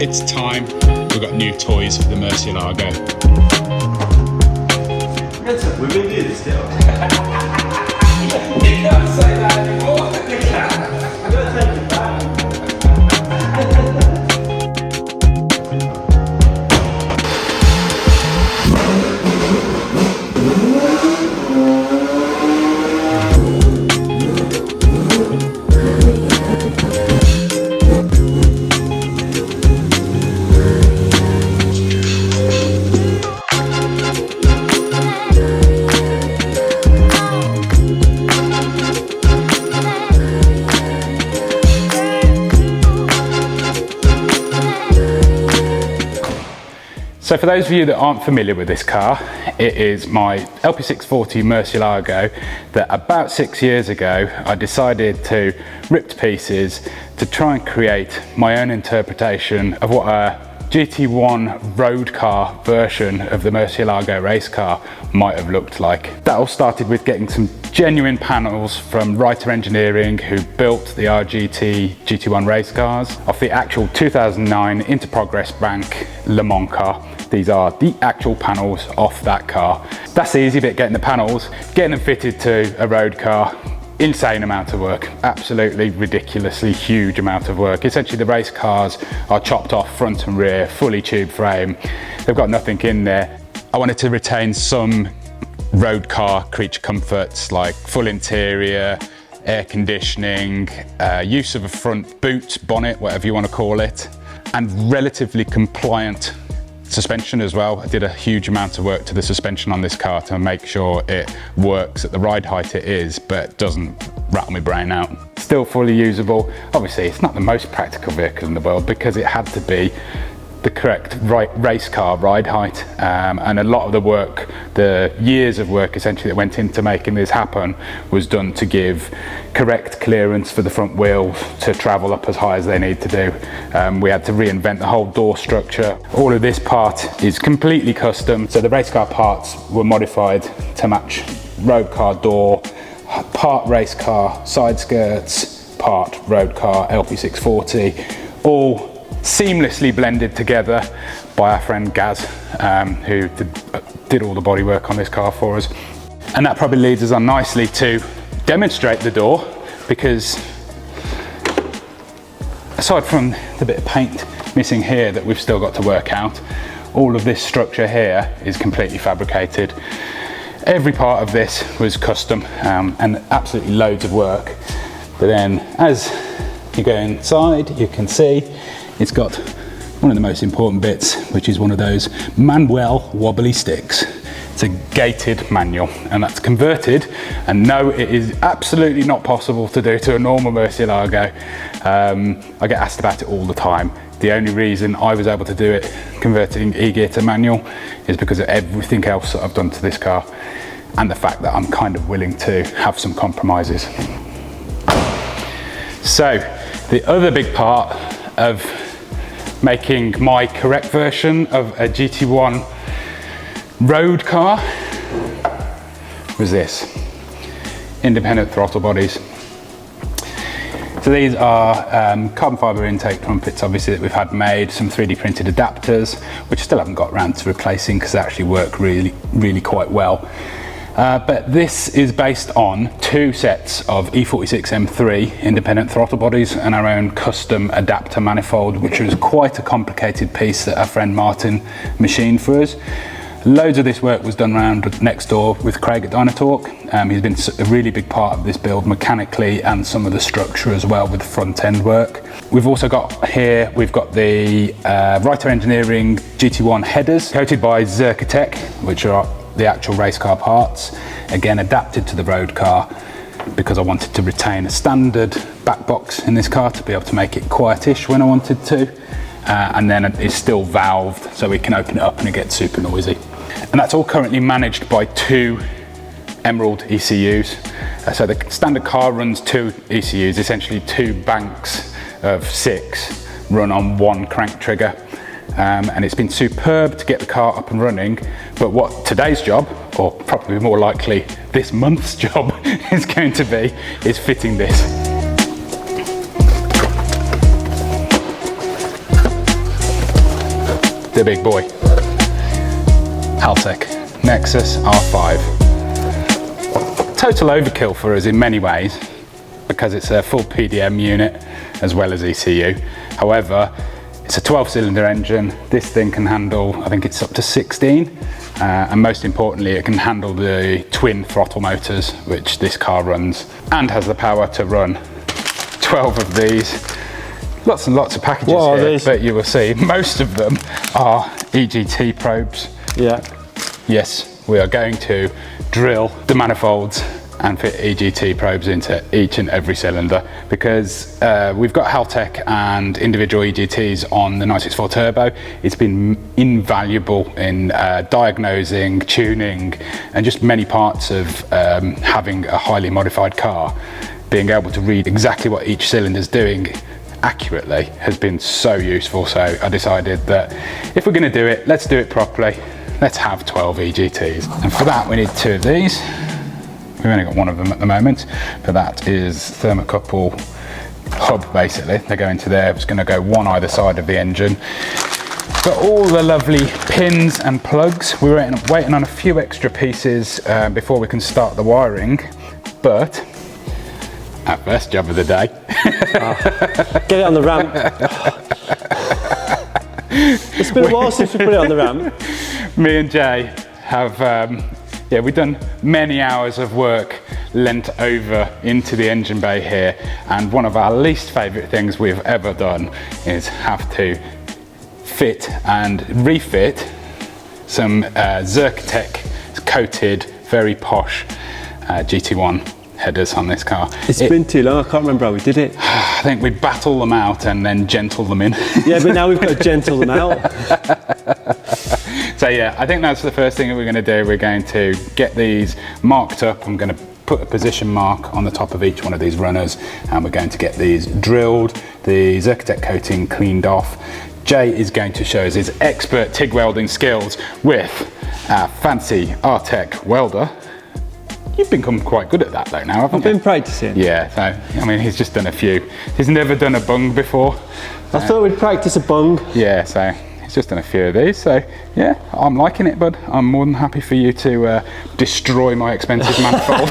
It's time. We've got new toys for the Murcielago. We've been doing this still. You can't say that anymore. You can. I'm going to take it back. So for those of you that aren't familiar with this car, it is my LP640 Murcielago that about 6 years ago I decided to rip to pieces to try and create my own interpretation of what a GT1 road car version of the Murcielago race car might have looked like. That all started with getting some genuine panels from Reiter Engineering, who built the RGT GT1 race cars, off the actual 2009 Into Progress Bank Le Mans car. These are the actual panels off that car. That's the easy bit, getting the panels, getting them fitted to a road car. Insane amount of work, absolutely ridiculously huge amount of work. Essentially the race cars are chopped off front and rear, fully tube frame. They've got nothing in there. I wanted to retain some road car creature comforts like full interior, air conditioning, use of a front boot, bonnet, whatever you want to call it, and relatively compliant suspension as well. I did a huge amount of work to the suspension on this car to make sure it works at the ride height it is, but doesn't rattle my brain out. Still fully usable. Obviously, it's not the most practical vehicle in the world because it had to be the correct race car ride height, and a lot of the work, the years of work essentially that went into making this happen, was done to give correct clearance for the front wheel to travel up as high as they need to do. We had to reinvent the whole door structure. All of this part is completely custom, so the race car parts were modified to match road car door, part race car side skirts, part road car LP640, all seamlessly blended together by our friend Gaz, who did all the bodywork on this car for us. And that probably leads us on nicely to demonstrate the door, because aside from the bit of paint missing here that we've still got to work out, all of this structure here is completely fabricated. Every part of this was custom, and absolutely loads of work. But then as you go inside, you can see it's got one of the most important bits, which is one of those Manuel wobbly sticks. It's a gated manual, and that's converted, and no, it is absolutely not possible to do to a normal Murcielago. I get asked about it all the time. The only reason I was able to do it, converting E-gear to manual, is because of everything else that I've done to this car, and the fact that I'm kind of willing to have some compromises. So, the other big part of making my correct version of a GT1 road car was this: independent throttle bodies. So these are carbon fibre intake trumpets, obviously, that we've had made, some 3D printed adapters, which I still haven't got around to replacing because they actually work really quite well. But this is based on 2 sets of E46 M3 independent throttle bodies and our own custom adapter manifold, which was quite a complicated piece that our friend Martin machined for us. Loads of this work was done around next door with Craig at Dynatalk. He's been a really big part of this build mechanically, and some of the structure as well with the front end work. We've also got here, we've got the Reiter Engineering GT1 Headers, coated by Zerkatech, which are the actual race car parts, again adapted to the road car, because I wanted to retain a standard back box in this car to be able to make it quietish when I wanted to, and then it's still valved so we can open it up and it gets super noisy. And that's all currently managed by 2 Emerald ECUs. So the standard car runs 2 ECUs, essentially 2 banks of 6 run on 1 crank trigger. And it's been superb to get the car up and running, but what today's job, or probably more likely this month's job, is going to be is fitting this. the big boy. Haltech Nexus R5. Total overkill for us in many ways, because it's a full PDM unit as well as ECU. However, it's a 12-cylinder engine. This thing can handle, I think it's up to 16. And most importantly, it can handle the twin throttle motors, which this car runs, and has the power to run 12 of these. Lots and lots of packages here, but you will see most of them are EGT probes. Yeah. Yes, we are going to drill the manifolds and fit EGT probes into each and every cylinder, because we've got Haltech and individual EGTs on the 964 Turbo. It's been invaluable in diagnosing, tuning, and just many parts of having a highly modified car. Being able to read exactly what each cylinder is doing accurately has been so useful. So I decided that if we're going to do it, let's do it properly. Let's have 12 EGTs. And for that, we need 2 of these. We've only got one of them at the moment, but that is thermocouple hub, basically. They go into there. It's going to go one either side of the engine. Got all the lovely pins and plugs. We were waiting on a few extra pieces before we can start the wiring, but our first job of the day. Get it on the ramp. It's been a while since we put it on the ramp. Me and Jay have yeah, we've done many hours of work leant over into the engine bay here, and one of our least favourite things we've ever done is have to fit and refit some Zerkatech coated, very posh GT1 headers on this car. It's been too long, I can't remember how we did it. I think we battle them out and then gentle them in. Yeah, but now we've got to gentle them out. So yeah, I think that's the first thing that we're going to do. We're going to get these marked up. I'm going to put a position mark on the top of each one of these runners, and we're going to get these drilled, the Zerkatech coating cleaned off. Jay is going to show us his expert TIG welding skills with our fancy Artec welder. You've become quite good at that though now, haven't you? I've been practicing. Yeah, so, I mean, he's just done a few. He's never done a bung before. I thought we'd practice a bung. Yeah, so he's just done a few of these. So yeah, I'm liking it, bud. I'm more than happy for you to destroy my expensive manifold.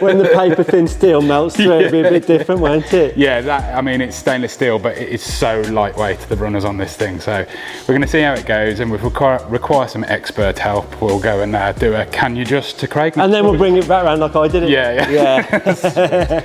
When the paper thin steel melts through, it'll be a bit different, won't it? Yeah, that, I mean, it's stainless steel, but it is so lightweight, the runners on this thing. So we're going to see how it goes, and we require some expert help. We'll go and do a can you just to Craig. And then we'll bring it back around like I did it. Yeah. Yeah.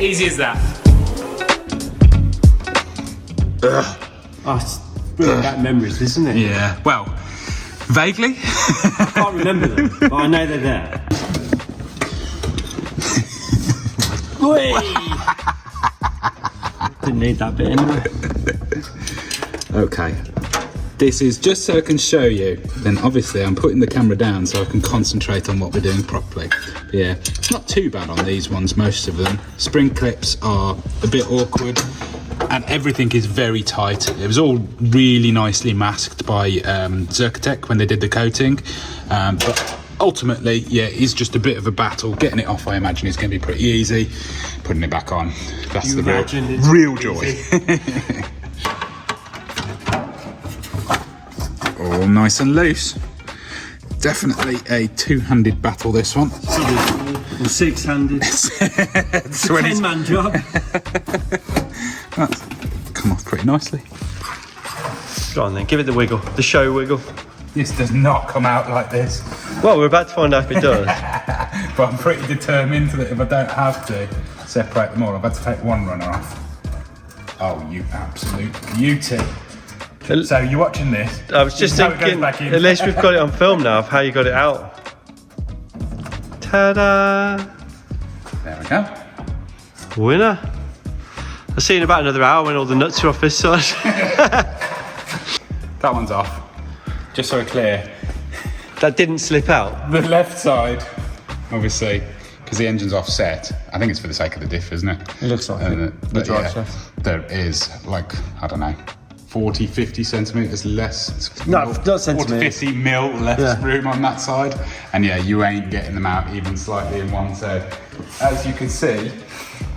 Easy as that. Oh, it's bringing back memories, isn't it? Yeah, well, vaguely. I can't remember them, but I know they're there. Didn't need that bit anyway. Okay, this is just so I can show you. Then obviously I'm putting the camera down so I can concentrate on what we're doing properly. But yeah, it's not too bad on these ones, most of them. Spring clips are a bit awkward, and everything is very tight. It was all really nicely masked by Zerkatech when they did the coating, but ultimately, yeah, it's just a bit of a battle. Getting it off, I imagine, is going to be pretty easy. Putting it back on, that's the real joy. All nice and loose. Definitely a two-handed battle, this one. Or six-handed. It's a 10-man job. That's come off pretty nicely. Go on then, give it the wiggle, the show wiggle. This does not come out like this. Well, we're about to find out if it does. but I'm pretty determined that if I don't have to separate them all, I've had to take one runner off. Oh, you absolute beauty. So you're watching this. I was just thinking, at least we've got it on film now of how you got it out. Ta-da! There we go. Winner. I'll see you in about another hour when all the nuts are off this side. That one's off. Just so we're clear. That didn't slip out. The left side, obviously, because the engine's offset. I think it's for the sake of the diff, isn't it? It looks like it. The drive shaft. There is, like, I don't know, 40, 50 centimetres less. No, not centimetres. 50 mil less room on that side. And yeah, you ain't getting them out even slightly in one. So, as you can see,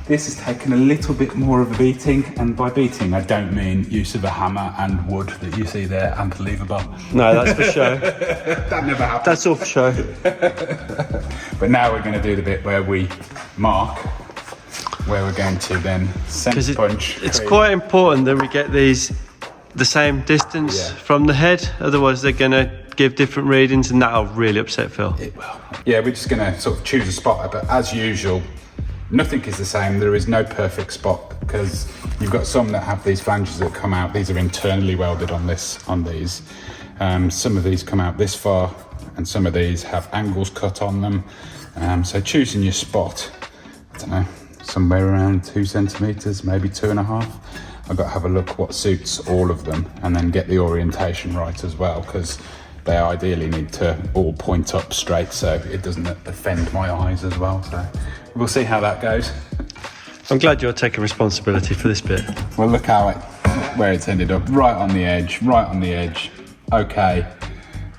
this has taken a little bit more of a beating. And by beating, I don't mean use of a hammer and wood that you see there, unbelievable. No, that's for show. That never happened. That's all for show. But now we're going to do the bit where we mark, where we're going to then center punch. It's quite important that we get these the same distance from the head, otherwise they're going to give different readings and that'll really upset Phil. It will. Yeah, we're just going to sort of choose a spot, but as usual, nothing is the same. There is no perfect spot because you've got some that have these flanges that come out. These are internally welded on these. Some of these come out this far and some of these have angles cut on them. So choosing your spot, I don't know, somewhere around 2 centimetres, maybe 2.5. I've got to have a look what suits all of them and then get the orientation right as well, because they ideally need to all point up straight so it doesn't offend my eyes as well. So we'll see how that goes. I'm glad you're taking responsibility for this bit. Well, look where it's ended up, right on the edge. Okay.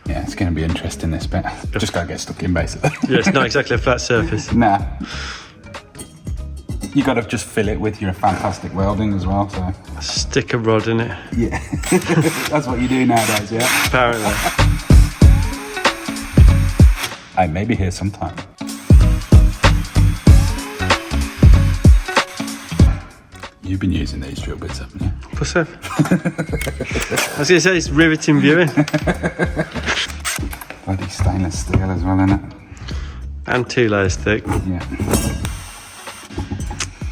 Yeah, it's going to be interesting, this bit. Just gotta get stuck in, basically. Yeah, it's not exactly a flat surface. Nah. You got to just fill it with your fantastic welding as well, so. Stick a rod in it. Yeah. That's what you do nowadays, yeah? Apparently. I may be here sometime. You've been using these drill bits, haven't you? Of course I have. I was going to say, it's riveting viewing. Bloody stainless steel as well, isn't it? And 2 layers thick. Yeah.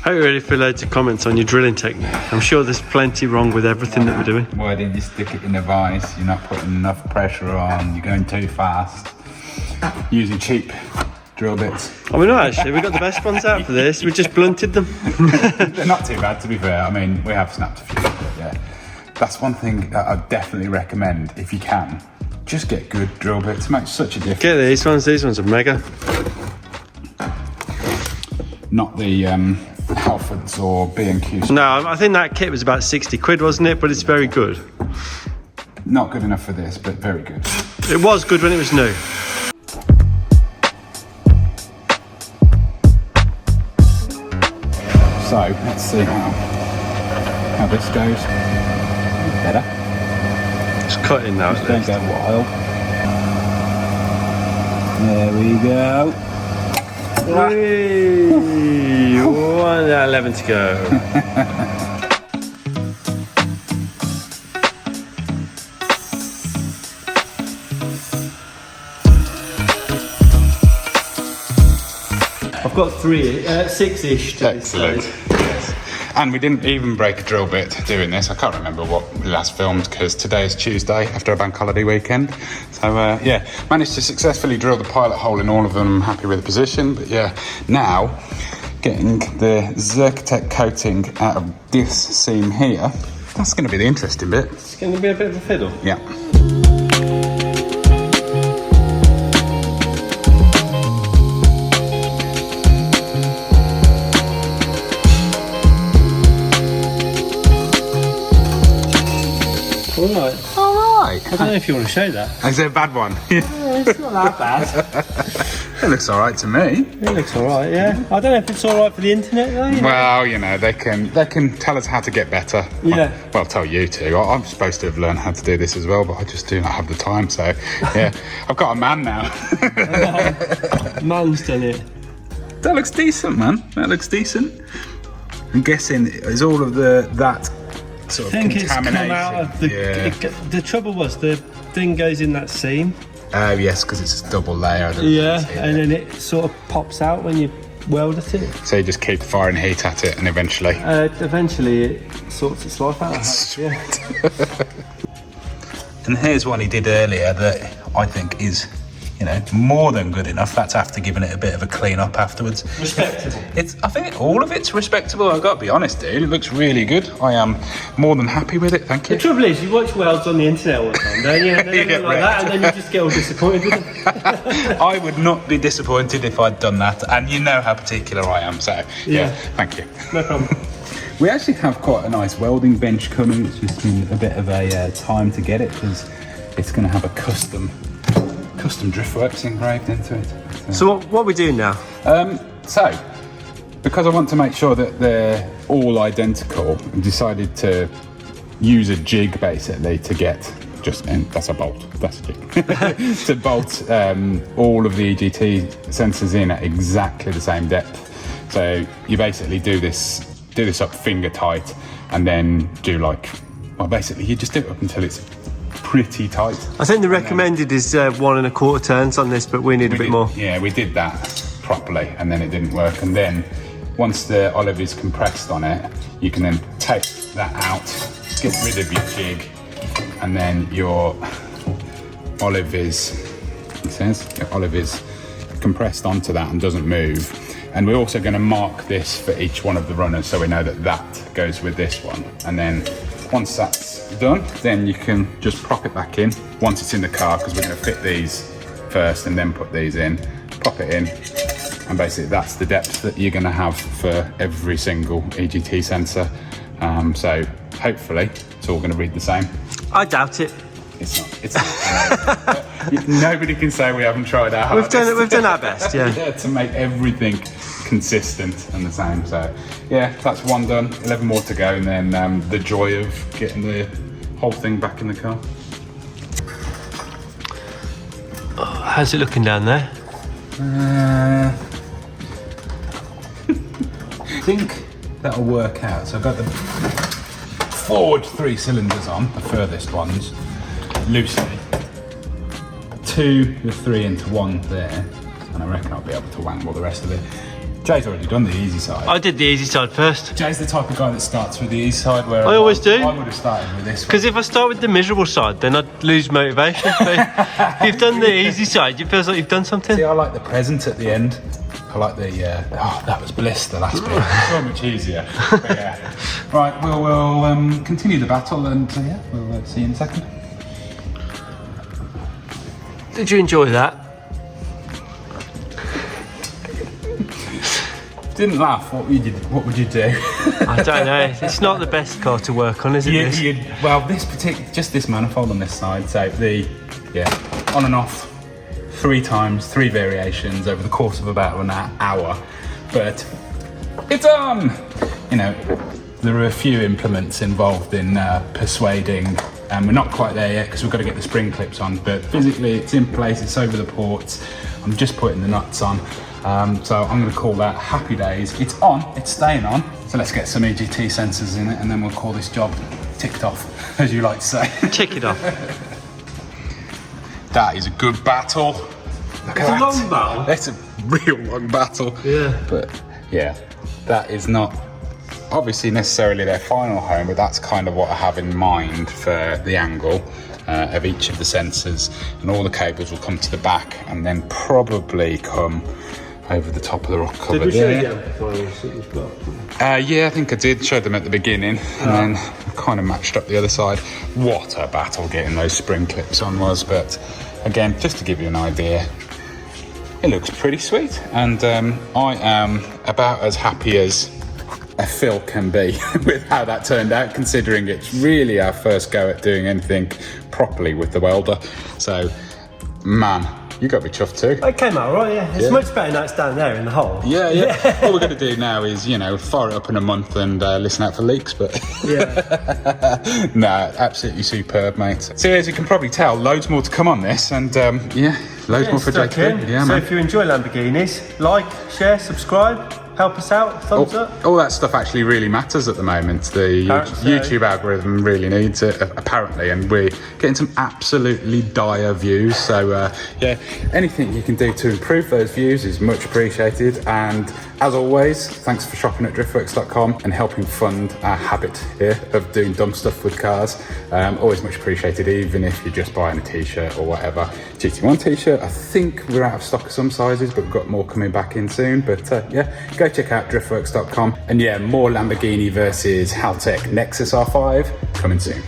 Hope you're ready for loads of comments on your drilling technique. I'm sure there's plenty wrong with everything that we're doing. Why didn't you stick it in a vise? You're not putting enough pressure on, you're going too fast. Using cheap drill bits. Oh, we're not actually, we got the best ones out for this, we just blunted them. They're not too bad, to be fair. I mean, we have snapped a few, but yeah. That's one thing that I'd definitely recommend, if you can. Just get good drill bits, it makes such a difference. Get these ones are mega. Not the Halfords or B&Q. No, I think that kit was about 60 quid, wasn't it? But it's very good. Not good enough for this, but very good. It was good when it was new. So, let's see how this goes. Better. It's cutting now. Just don't go wild. There we go. 11 to go. I've got 6-ish to this Excellent. stage. And we didn't even break a drill bit doing this. I can't remember what we last filmed because today is Tuesday after a bank holiday weekend. So yeah, managed to successfully drill the pilot hole in all of them. I'm happy with the position, but yeah, now getting the Zerkatech coating out of this seam here, that's going to be the interesting bit. It's going to be a bit of a fiddle. Yeah. Alright. Alright. I don't know if you want to show that. Is it a bad one? It's not that bad. It looks alright to me. It looks alright, yeah. I don't know if it's alright for the internet though. You know? Well, you know, they can tell us how to get better. Yeah. Well, tell you to. I'm supposed to have learned how to do this as well, but I just do not have the time. So, yeah, I've got a man now. Man's done it. That looks decent, man. That looks decent. I'm guessing is all of that sort of I think it's come contamination. out of the. The trouble was the thing goes in that seam, Oh yes, because it's a double layer. Yeah, and then it sort of pops out when you weld at it. So you just keep firing heat at it, and eventually It sorts its life out. Yeah. And here's one he did earlier that I think is, you know, more than good enough. That's after giving it a bit of a clean up afterwards. Respectable. I think all of it's respectable. I've got to be honest, dude. It looks really good. I am more than happy with it. Thank you. The trouble is, you watch welds on the internet all the time, don't you? And then You they get look like that, and then you just get all disappointed with them. I would not be disappointed if I'd done that, and you know how particular I am. So yeah, thank you. No problem. We actually have quite a nice welding bench coming. It's just been a bit of a time to get it because it's going to have a custom Driftworks engraved into it. So what are we doing now? So, because I want to make sure that they're all identical, I decided to use a jig basically to get that's a bolt. That's a jig to bolt all of the EGT sensors in at exactly the same depth. So you basically do this up finger tight, and then do basically you just do it up until it's pretty tight. I think the recommended is 1 1/4 turns on this, but we need a bit more. Yeah, we did that properly, and then it didn't work. And then once the olive is compressed on it, you can then take that out, get rid of your jig, and then your olive is compressed onto that and doesn't move. And we're also going to mark this for each one of the runners, so we know that that goes with this one. And then once that's done, then you can just prop it back in once it's in the car, because we're going to fit these first and then put these in, pop it in, and basically that's the depth that you're going to have for every single EGT sensor. So hopefully it's all going to read the same. I doubt it. It's not. Nobody can say we haven't tried our hardest. We've done our best, yeah. To make everything consistent and the same. So yeah, that's one done. 11 more to go, and then the joy of getting the whole thing back in the car. How's it looking down there? I think that'll work out. So I've got the forward 3 cylinders on, the furthest ones, loosely. 2 with 3 into 1 there, and I reckon I'll be able to wangle the rest of it. Jay's already done the easy side. I did the easy side first. Jay's the type of guy that starts with the easy side, where I always do. I would have started with this one. Because if I start with the miserable side, then I'd lose motivation. But if you've done the easy side, it feels like you've done something. See, I like the present at the end. I like the, that was bliss, the last bit. So much easier. But yeah. Right, we'll continue the battle, and we'll see you in a second. Did you enjoy that? Didn't laugh. What would you do? I don't know. It's not the best car to work on, is it? Well, just this manifold on this side. So on and off 3 times, 3 variations over the course of about an hour. But it's on. You know, there are a few implements involved in persuading, and we're not quite there yet because we've got to get the spring clips on. But physically, it's in place. It's over the ports. I'm just putting the nuts on. So I'm going to call that happy days. It's on, it's staying on. So let's get some EGT sensors in it, and then we'll call this job ticked off, as you like to say. Tick it off. That is a good battle. Look at that. Long battle. That's a real long battle. Yeah. But yeah, that is not obviously necessarily their final home, but that's kind of what I have in mind for the angle of each of the sensors, and all the cables will come to the back and then probably come over the top of the rock cover. Did we show you the amplifiers that you've got? Yeah, I think I did show them at the beginning, and then kind of matched up the other side. What a battle getting those spring clips on was, but again, just to give you an idea, it looks pretty sweet, and I am about as happy as a Phil can be with how that turned out, considering it's really our first go at doing anything properly with the welder. So, man, you got to be chuffed too. It came out right, yeah. It's much better now it's down there in the hole. Yeah. What we're going to do now is, fire it up in a month and listen out for leaks, but yeah. No, absolutely superb, mate. So as you can probably tell, loads more to come on this, and loads more for JT. So if you enjoy Lamborghinis, like, share, subscribe. help us out? Thumbs up? All that stuff actually really matters at the moment. The Apparently. YouTube algorithm really needs it, apparently, and we're getting some absolutely dire views. So yeah, anything you can do to improve those views is much appreciated. And as always, thanks for shopping at driftworks.com and helping fund our habit here of doing dumb stuff with cars. Always much appreciated, even if you're just buying a t-shirt or whatever. GT1 t-shirt, I think we're out of stock of some sizes, but we've got more coming back in soon. But yeah, go check out driftworks.com. And yeah, more Lamborghini versus Haltech Nexus R5 coming soon.